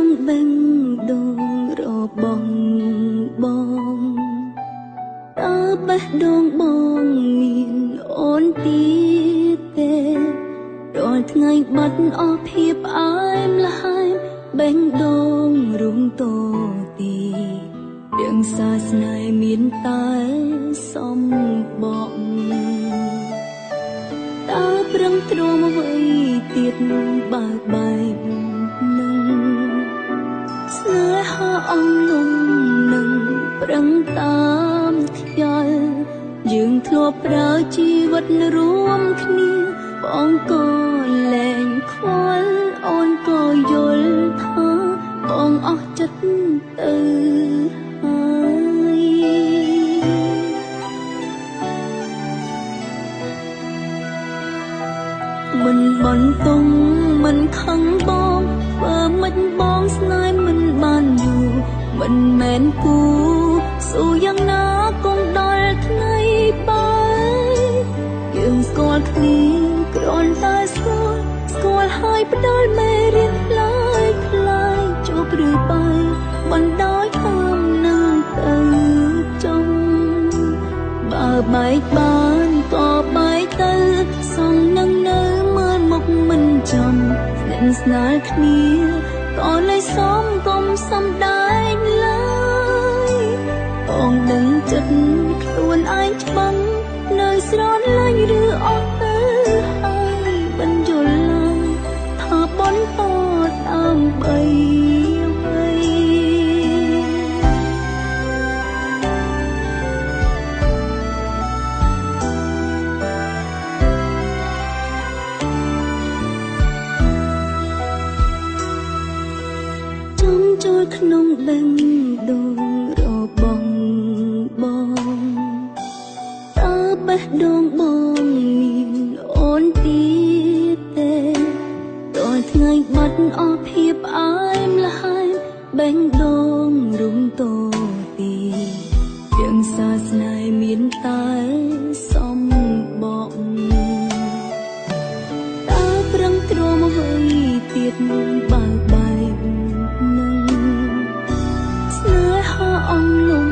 ក្នុងបេះដូងរបស់បងតើបេះដូងបងមានអូនទៀតទេរាល់ថ្ងៃបាត់អស់ភាពផ្អែមល្ហែមបេះដូងរុំតទីទាំងសាសនាមានតែសំបកតើប្រឹងទ្រាំអ្វីទៀតបើបែកនឹងស្នេហាអងលំនឹងប្រឹងតាមខ្យល់យើងធ្លាប់ប្រើជីវិតរួមគ្នាបងក៏លែងខ្វល់អូនក៏យល់ថាបងអស់ចិត្តទៅហើយមិនបន្តង់មិនខឹងបងបើមិនបងស្នេហ៍មិនបានយូរមិនមែនគូស៊ូយ៉ាងណាគង់ដល់ថ្ងៃបាយយើងស្គាល់គ្នាគ្រាន់តែស្គាល់ហើយផ្ដល់មេរៀនផ្លាយជួបឬបាយបណ្ដោយតាមនឹងទៅចង់បើបែកបានក៏បែកទៅសងនឹងនៅមើលមុខមិនចំស្និទ្ធស្នាលគ្នាក៏លែងសមកុំសំដែងឡើយបងដឹងចិត្តខ្លួនឯងច្បាស់នៅស្រឡាញ់ឬអត់ទៅហើយបញ្យល់ឡើងថាបនតដើម្បីចូលក្នុងបេះដូងរបស់បងតើបេះដូងបងមានអូនទៀតទេរាល់ថ្ងៃបាត់អស់ភាពផ្អែមល្ហែមបេះដូងរុំតទីទាំងសាសនាមានតែសំបកតើប្រឹងទ្រាំអ្វីទៀតបើបែកអងលំ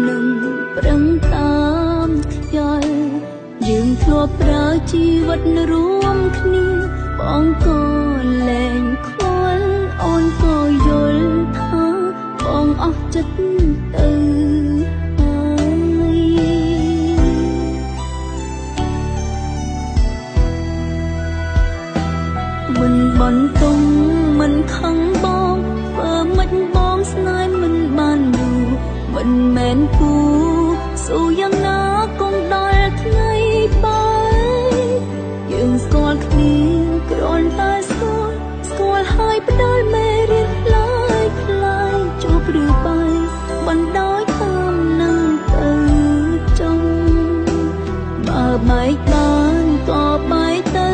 នឹងប្រឹងតាមខ្យល់យើងធ្លាប់ប្រើជីវិតរួមគ្នាបងក៏លែងខ្វល់អូនក៏យល់ថាបងអស់ចិត្តទៅហើយមិនបន្តង់មិនខឹងបងបើមិនបងស្នេហ៍មិនបានយូរមិនមែនគូស៊ូយ៉ាងណាគង់ដល់ថ្ងៃបាយយើងស្គាល់គ្នាគ្រាន់តែស្គាល់ហើយផ្ដល់មេរៀនផ្លាយជួបឬបាយបណ្ដោយតាមនឹងទៅចង់បើបែកបានក៏បែកទៅ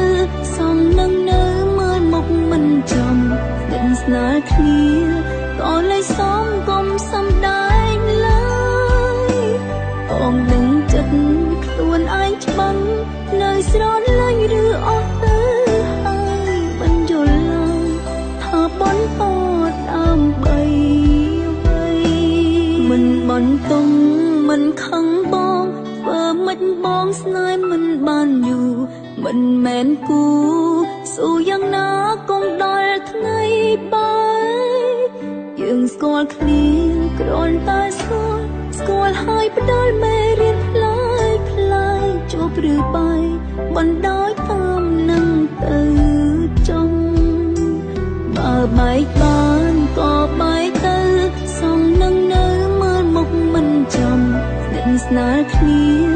សងនឹងនៅមើលមុខមិនចំស្និទ្ធស្នាលគ្នាក៏លែងសមកុំសំដែងឡើយបងដឹងចិត្តខ្លួនឯងច្បាស់នៅស្រឡាញ់ឬអត់ទៅហើយបញ្យល់ឡើងថាបនតដើម្បីអ្វីមិនបន្តង់មិនខឹងបងបើមិនបងស្នេហ៍មិនបានយូរមិនមែនគូស៊ូយ៉ាងណាគង់ដល់ថ្ងៃបាយយើងស្គាល់គ្នាគ្រាន់តែស្គាល់ហើយផ្ដល់មេរៀនផ្លាយជួបឬបាយបណ្ដោយតាមនឹងទៅចង់បើបែកបានក៏បែកទៅសងនឹងនៅមើលមុខមិនចំស្និទ្ធស្នាលគ្នា